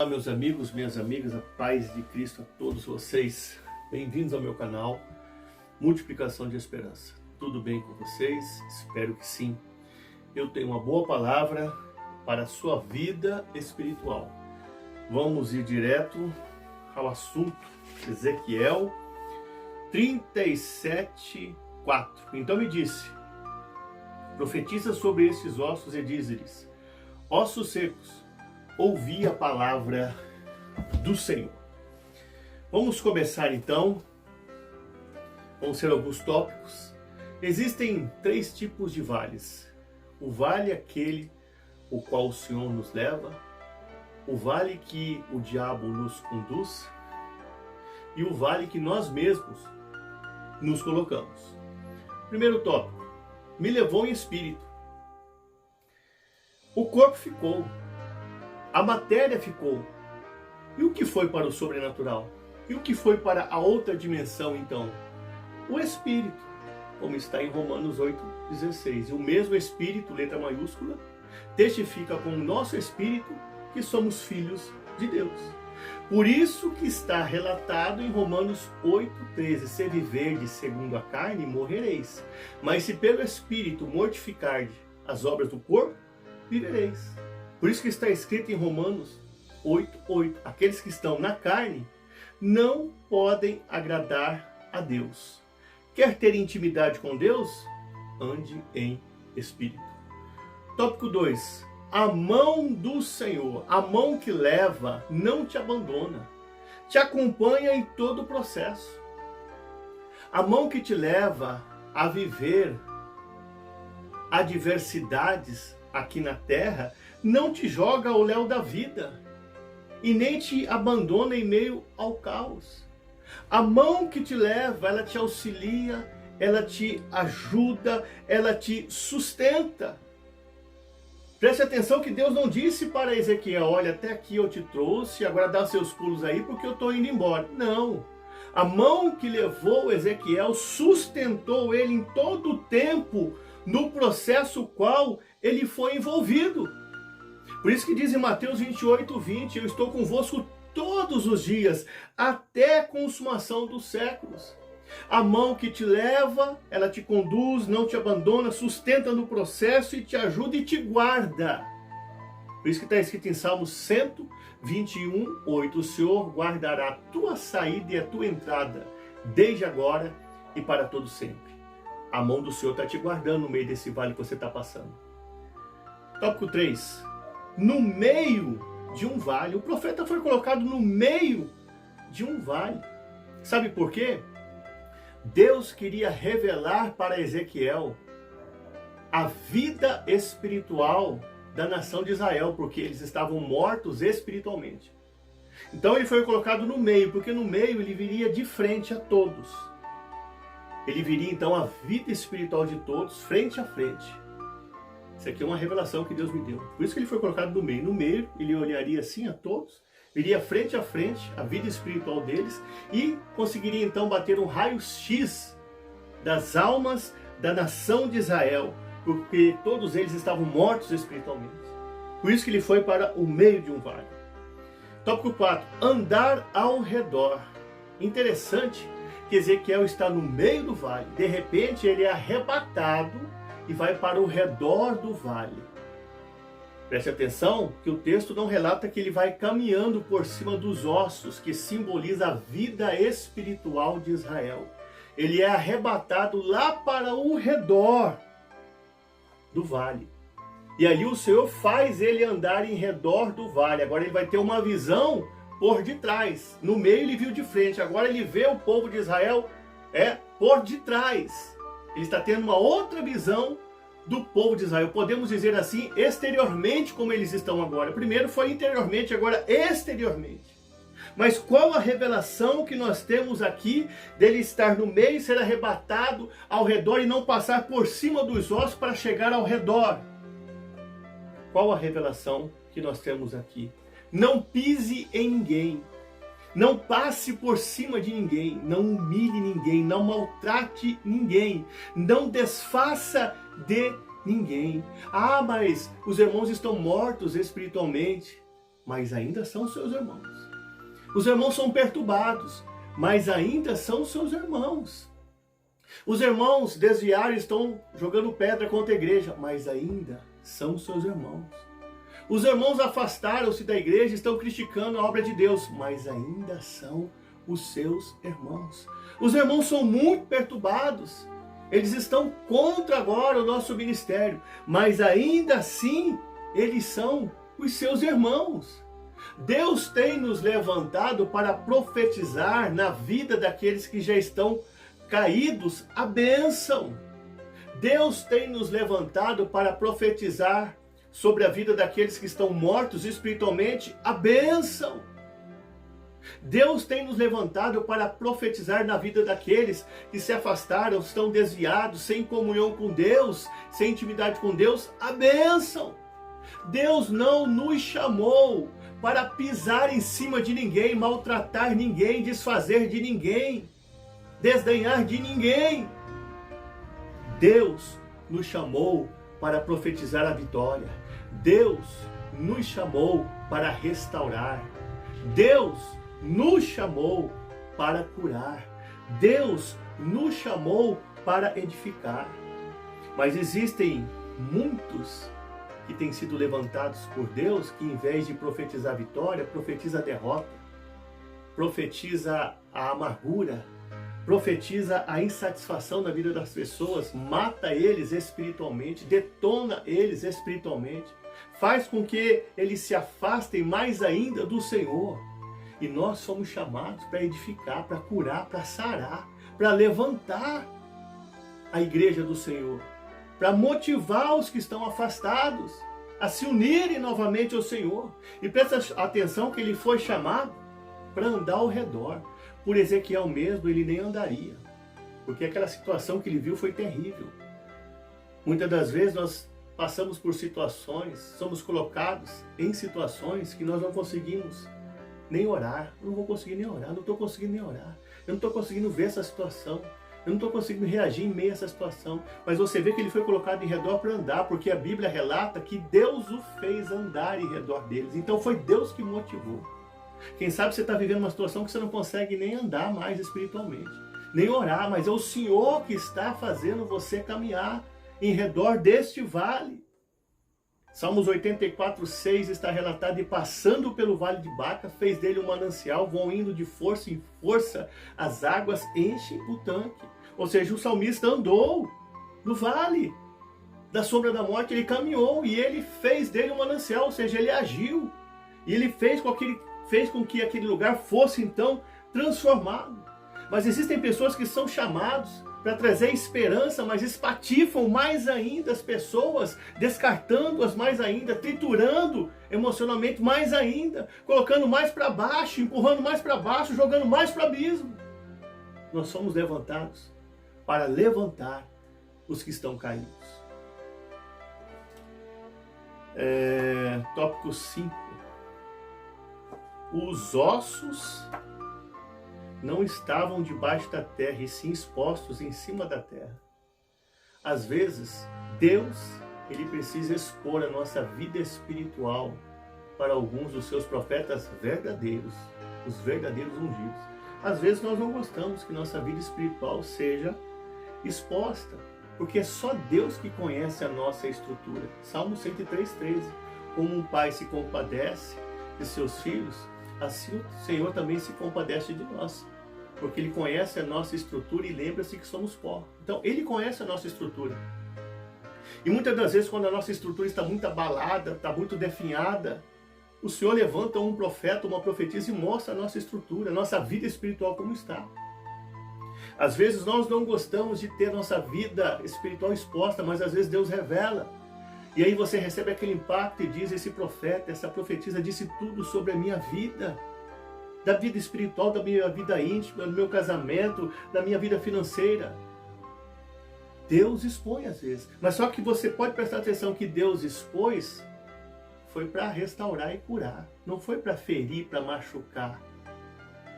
Olá, meus amigos, minhas amigas, a paz de Cristo a todos vocês. Bem-vindos ao meu canal Multiplicação de Esperança. Tudo bem com vocês? Espero que sim. Eu tenho uma boa palavra para a sua vida espiritual. Vamos ir direto ao assunto. Ezequiel 37:4. Então me disse: profetiza sobre estes ossos e dize-lhes: ossos secos, ouvi a palavra do Senhor. Vamos começar então. Vão ser alguns tópicos. Existem 3 tipos de vales. O vale é aquele o qual o Senhor nos leva, o vale que o diabo nos conduz e o vale que nós mesmos nos colocamos. Primeiro tópico: me levou em espírito. O corpo ficou, a matéria ficou. E o que foi para o sobrenatural? E o que foi para a outra dimensão então? O Espírito, como está em Romanos 8:16. E o mesmo Espírito, letra maiúscula, testifica com o nosso Espírito que somos filhos de Deus. Por isso que está relatado em Romanos 8:13. Se viverdes segundo a carne, morrereis. Mas se pelo Espírito mortificardes as obras do corpo, vivereis. Por isso que está escrito em Romanos 8:8. Aqueles que estão na carne não podem agradar a Deus. Quer ter intimidade com Deus? Ande em espírito. Tópico 2. A mão do Senhor, a mão que leva, não te abandona. Te acompanha em todo o processo. A mão que te leva a viver adversidades aqui na terra não te joga ao léu da vida e nem te abandona em meio ao caos. A mão que te leva, ela te auxilia, ela te ajuda, ela te sustenta. Preste atenção que Deus não disse para Ezequiel: olha, até aqui eu te trouxe, agora dá seus pulos aí porque eu estou indo embora. Não. A mão que levou Ezequiel sustentou ele em todo o tempo no processo qual ele foi envolvido. Por isso que diz em Mateus 28:20, eu estou convosco todos os dias, até a consumação dos séculos. A mão que te leva, ela te conduz, não te abandona, sustenta no processo e te ajuda e te guarda. Por isso que está escrito em Salmo 121:8, o Senhor guardará a tua saída e a tua entrada, desde agora e para todo sempre. A mão do Senhor está te guardando no meio desse vale que você está passando. Tópico 3. No meio de um vale. O profeta foi colocado no meio de um vale. Sabe por quê? Deus queria revelar para Ezequiel a vida espiritual da nação de Israel, porque eles estavam mortos espiritualmente. Então ele foi colocado no meio, porque no meio ele viria de frente a todos. Ele viria então a vida espiritual de todos, frente a frente. Isso aqui é uma revelação que Deus me deu. Por isso que ele foi colocado no meio. No meio, ele olharia assim a todos, viria frente a frente a vida espiritual deles e conseguiria então bater um raio-x das almas da nação de Israel, porque todos eles estavam mortos espiritualmente. Por isso que ele foi para o meio de um vale. Tópico 4. Andar ao redor. Interessante que Ezequiel está no meio do vale. De repente ele é arrebatado e vai para o redor do vale. Preste atenção que o texto não relata que ele vai caminhando por cima dos ossos, que simboliza a vida espiritual de Israel. Ele é arrebatado lá para o redor do vale. E ali o Senhor faz ele andar em redor do vale. Agora ele vai ter uma visão por detrás. No meio ele viu de frente, agora ele vê o povo de Israel por detrás. Ele está tendo uma outra visão do povo de Israel. Podemos dizer assim, exteriormente como eles estão agora. Primeiro foi interiormente, agora exteriormente. Mas qual a revelação que nós temos aqui dele estar no meio e ser arrebatado ao redor e não passar por cima dos ossos para chegar ao redor? Qual a revelação que nós temos aqui? Não pise em ninguém. Não passe por cima de ninguém, não humilhe ninguém, não maltrate ninguém, não desfaça de ninguém. Ah, mas os irmãos estão mortos espiritualmente. mas ainda são seus irmãos. Os irmãos são perturbados, mas ainda são seus irmãos. Os irmãos desviaram e estão jogando pedra contra a igreja, mas ainda são seus irmãos. Os irmãos afastaram-se da igreja e estão criticando a obra de Deus, mas ainda são os seus irmãos. Os irmãos são muito perturbados. Eles estão contra agora o nosso ministério, mas ainda assim eles são os seus irmãos. Deus tem nos levantado para profetizar na vida daqueles que já estão caídos a bênção. Deus tem nos levantado para profetizar sobre a vida daqueles que estão mortos espiritualmente a bênção. Deus tem nos levantado para profetizar na vida daqueles que se afastaram, estão desviados, sem comunhão com Deus, sem intimidade com Deus, a bênção. Deus não nos chamou para pisar em cima de ninguém, maltratar ninguém, desfazer de ninguém, desdenhar de ninguém. Deus nos chamou para profetizar a vitória. Deus nos chamou para restaurar. Deus nos chamou para curar. Deus nos chamou para edificar. Mas existem muitos que têm sido levantados por Deus que, em vez de profetizar a vitória, profetiza a derrota, profetiza a amargura, profetiza a insatisfação na vida das pessoas, mata eles espiritualmente, detona eles espiritualmente, faz com que eles se afastem mais ainda do Senhor. E nós somos chamados para edificar, para curar, para sarar, para levantar a igreja do Senhor, para motivar os que estão afastados a se unirem novamente ao Senhor. E presta atenção que ele foi chamado para andar ao redor. Por Ezequiel mesmo, ele nem andaria, porque aquela situação que ele viu foi terrível. Muitas das vezes nós passamos por situações, somos colocados em situações que nós não conseguimos nem orar. Eu não vou conseguir nem orar, não estou conseguindo nem orar. Eu não estou conseguindo ver essa situação. Eu não estou conseguindo reagir em meio a essa situação. Mas você vê que ele foi colocado em redor para andar, porque a Bíblia relata que Deus o fez andar em redor deles. Então foi Deus que motivou. Quem sabe você está vivendo uma situação que você não consegue nem andar mais espiritualmente, nem orar, mas é o Senhor que está fazendo você caminhar em redor deste vale. Salmos 84:6 está relatado: e passando pelo vale de Baca, fez dele um manancial, vão indo de força em força, as águas enchem o tanque. Ou seja, o salmista andou no vale da sombra da morte, ele caminhou e ele fez dele um manancial, ou seja, ele agiu. E ele fez com que aquele lugar fosse então transformado. Mas existem pessoas que são chamados para trazer esperança, mas espatifam mais ainda as pessoas, descartando-as mais ainda, triturando emocionalmente mais ainda, colocando mais para baixo, empurrando mais para baixo, jogando mais para o abismo. Nós somos levantados para levantar os que estão caídos. Tópico 5. Os ossos não estavam debaixo da terra, e sim expostos em cima da terra. Às vezes, Deus, ele precisa expor a nossa vida espiritual para alguns dos seus profetas verdadeiros, os verdadeiros ungidos. Às vezes nós não gostamos que nossa vida espiritual seja exposta, porque é só Deus que conhece a nossa estrutura. Salmo 103:13. Como um pai se compadece de seus filhos, assim o Senhor também se compadece de nós, porque Ele conhece a nossa estrutura e lembra-se que somos pó. Então Ele conhece a nossa estrutura. E muitas das vezes, quando a nossa estrutura está muito abalada, está muito definhada, o Senhor levanta um profeta, uma profetisa e mostra a nossa estrutura, a nossa vida espiritual como está. Às vezes nós não gostamos de ter nossa vida espiritual exposta, mas às vezes Deus revela. E aí você recebe aquele impacto e diz: esse profeta, essa profetisa disse tudo sobre a minha vida, da vida espiritual, da minha vida íntima, do meu casamento, da minha vida financeira. Deus expõe às vezes, mas só que você pode prestar atenção que Deus expôs foi para restaurar e curar, não foi para ferir, para machucar.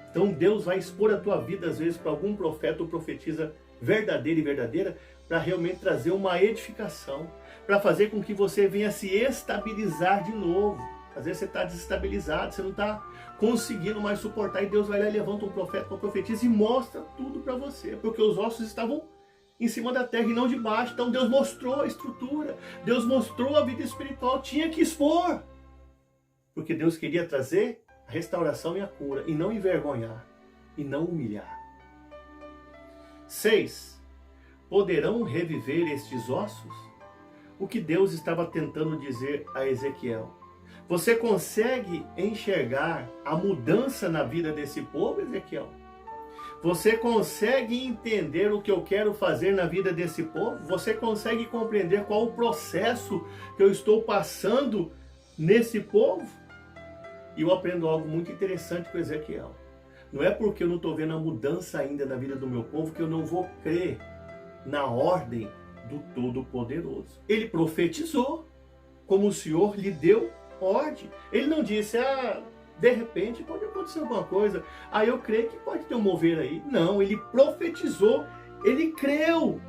Então Deus vai expor a tua vida às vezes para algum profeta ou profetisa verdadeira e verdadeira, para realmente trazer uma edificação, para fazer com que você venha se estabilizar de novo. Às vezes você está desestabilizado, você não está conseguindo mais suportar, e Deus vai lá e levanta um profeta, uma profetisa e mostra tudo para você, porque os ossos estavam em cima da terra e não de baixo. Então Deus mostrou a estrutura, Deus mostrou a vida espiritual, tinha que expor, porque Deus queria trazer a restauração e a cura, e não envergonhar, e não humilhar. 6. Poderão reviver estes ossos? O que Deus estava tentando dizer a Ezequiel? Você consegue enxergar a mudança na vida desse povo, Ezequiel? Você consegue entender o que eu quero fazer na vida desse povo? Você consegue compreender qual o processo que eu estou passando nesse povo? E eu aprendo algo muito interessante com Ezequiel. Não é porque eu não estou vendo a mudança ainda na vida do meu povo que eu não vou crer na ordem do Todo-Poderoso. Ele profetizou, como o Senhor lhe deu ordem. Ele não disse, de repente pode acontecer alguma coisa, eu creio que pode ter um mover aí. Não, ele profetizou, ele creu.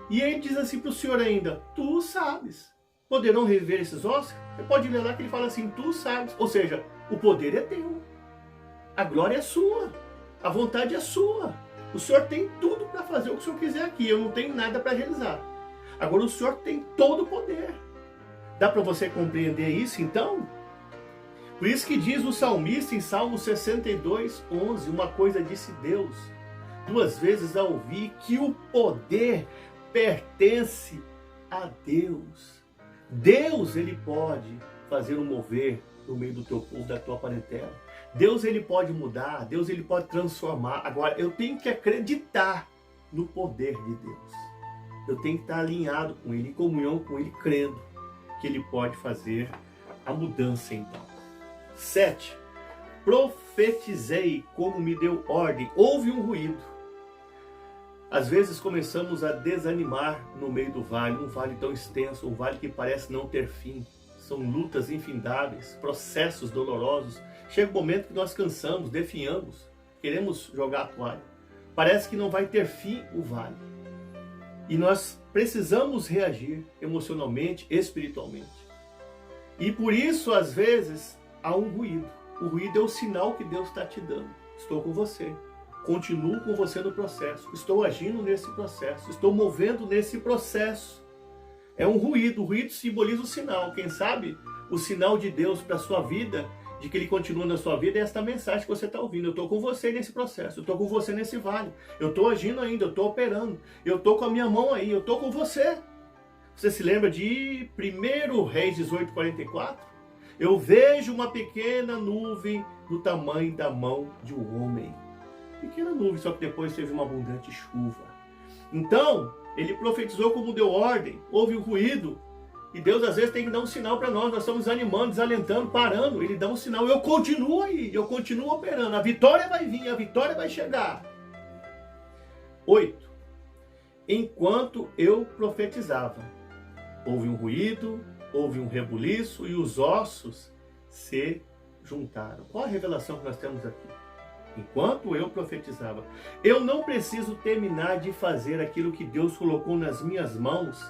E ele diz assim para o Senhor ainda, tu sabes. Poderão reviver esses ossos? Você pode ler lá que ele fala assim, tu sabes. Ou seja, o poder é teu. A glória é sua. A vontade é sua. O Senhor tem tudo para fazer o que o Senhor quiser aqui. Eu não tenho nada para realizar. Agora o Senhor tem todo o poder. Dá para você compreender isso então? Por isso que diz o salmista em Salmo 62, 11, uma coisa disse Deus, 2 vezes a ouvir, que o poder pertence a Deus. Deus, ele pode fazer um mover no meio do teu povo, da tua parentela. Deus, ele pode mudar, Deus, ele pode transformar. Agora, eu tenho que acreditar no poder de Deus. Eu tenho que estar alinhado com ele, em comunhão com ele, crendo que ele pode fazer a mudança então. 7. Profetizei como me deu ordem. Houve um ruído. Às vezes começamos a desanimar no meio do vale, um vale tão extenso, um vale que parece não ter fim. São lutas infindáveis, processos dolorosos. Chega um momento que nós cansamos, definhamos, queremos jogar a toalha. Parece que não vai ter fim o vale. E nós precisamos reagir emocionalmente, espiritualmente. E por isso, às vezes, há um ruído. O ruído é o sinal que Deus está te dando. Estou com você. Continuo com você no processo. Estou agindo nesse processo. Estou movendo nesse processo. É um ruído. O ruído simboliza o sinal. Quem sabe o sinal de Deus para a sua vida, de que ele continua na sua vida, é esta mensagem que você está ouvindo. Eu estou com você nesse processo. Eu estou com você nesse vale. Eu estou agindo ainda. Eu estou operando. Eu estou com a minha mão aí. Eu estou com você. Você se lembra de 1 Reis 18:44? Eu vejo uma pequena nuvem do tamanho da mão de um homem. Pequena nuvem, só que depois teve uma abundante chuva. Então, ele profetizou como deu ordem, houve um ruído. E Deus às vezes tem que dar um sinal para nós estamos animando, desalentando, parando. Ele dá um sinal, eu continuo aí, eu continuo operando. A vitória vai vir, a vitória vai chegar. 8. Enquanto eu profetizava, houve um ruído, houve um rebuliço e os ossos se juntaram. Qual a revelação que nós temos aqui? Enquanto eu profetizava, eu não preciso terminar de fazer aquilo que Deus colocou nas minhas mãos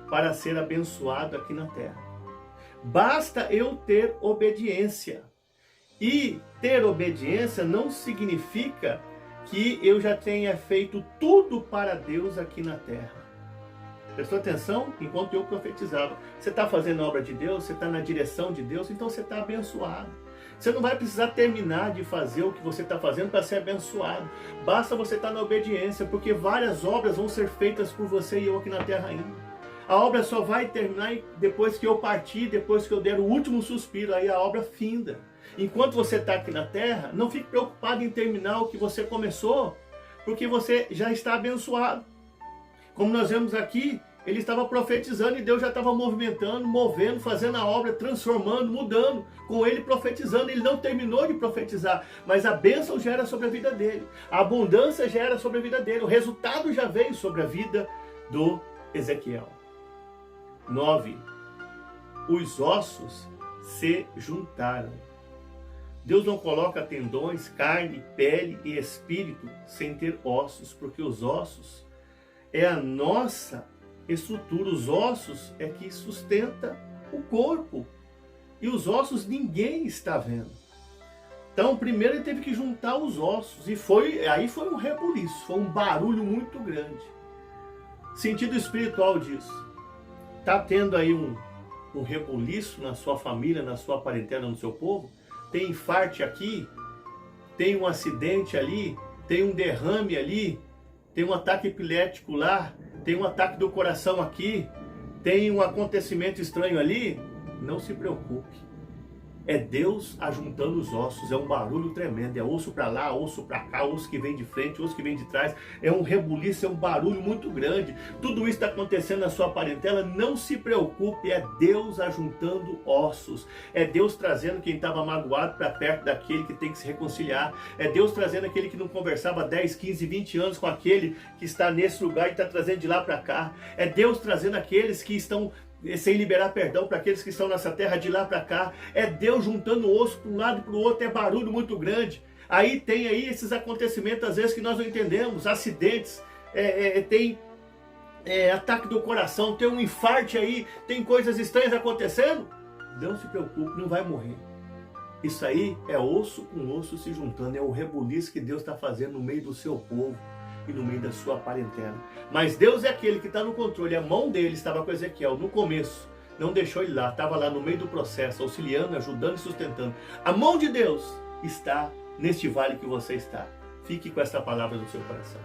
para ser abençoado aqui na terra. Basta eu ter obediência. E ter obediência não significa que eu já tenha feito tudo para Deus aqui na terra. Prestou atenção? Enquanto eu profetizava. Você está fazendo a obra de Deus? Você está na direção de Deus? Então você está abençoado. Você não vai precisar terminar de fazer o que você está fazendo para ser abençoado. Basta você estar na obediência, porque várias obras vão ser feitas por você e eu aqui na terra ainda. A obra só vai terminar depois que eu partir, depois que eu der o último suspiro, aí a obra finda. Enquanto você está aqui na terra, não fique preocupado em terminar o que você começou, porque você já está abençoado. Como nós vemos aqui, ele estava profetizando e Deus já estava movimentando, movendo, fazendo a obra, transformando, mudando. Com ele profetizando, ele não terminou de profetizar, mas a bênção já era sobre a vida dele. A abundância já era sobre a vida dele. O resultado já veio sobre a vida do Ezequiel. 9. Os ossos se juntaram. Deus não coloca tendões, carne, pele e espírito sem ter ossos, porque os ossos é a nossa estrutura. Os ossos é que sustenta o corpo. e os ossos ninguém está vendo. Então, primeiro ele teve que juntar os ossos, e aí foi um rebuliço, foi um barulho muito grande. Sentido espiritual disso. Está tendo aí um rebuliço na sua família, na sua parentela, no seu povo? Tem infarte aqui, tem um acidente ali, tem um derrame ali, tem um ataque epilético lá, tem um ataque do coração aqui, tem um acontecimento estranho ali? Não se preocupe. É Deus ajuntando os ossos, é um barulho tremendo, é osso para lá, osso para cá, osso que vem de frente, osso que vem de trás, é um rebuliço, é um barulho muito grande. Tudo isso está acontecendo na sua parentela, não se preocupe, é Deus ajuntando ossos, é Deus trazendo quem estava magoado para perto daquele que tem que se reconciliar, é Deus trazendo aquele que não conversava 10, 15, 20 anos com aquele que está nesse lugar e está trazendo de lá para cá, é Deus trazendo aqueles que estão sem liberar perdão para aqueles que estão nessa terra de lá para cá, é Deus juntando osso para um lado e para o outro, é barulho muito grande. Aí tem aí esses acontecimentos às vezes que nós não entendemos, acidentes, tem ataque do coração, tem um infarte aí, tem coisas estranhas acontecendo. Não se preocupe, não vai morrer. Isso aí é osso com osso se juntando, é o rebuliço que Deus está fazendo no meio do seu povo e no meio da sua parentela. Mas Deus é aquele que está no controle. A mão dele estava com Ezequiel no começo, não deixou ele lá, estava lá no meio do processo, auxiliando, ajudando e sustentando. A mão de Deus está neste vale que você está. Fique com esta palavra no seu coração.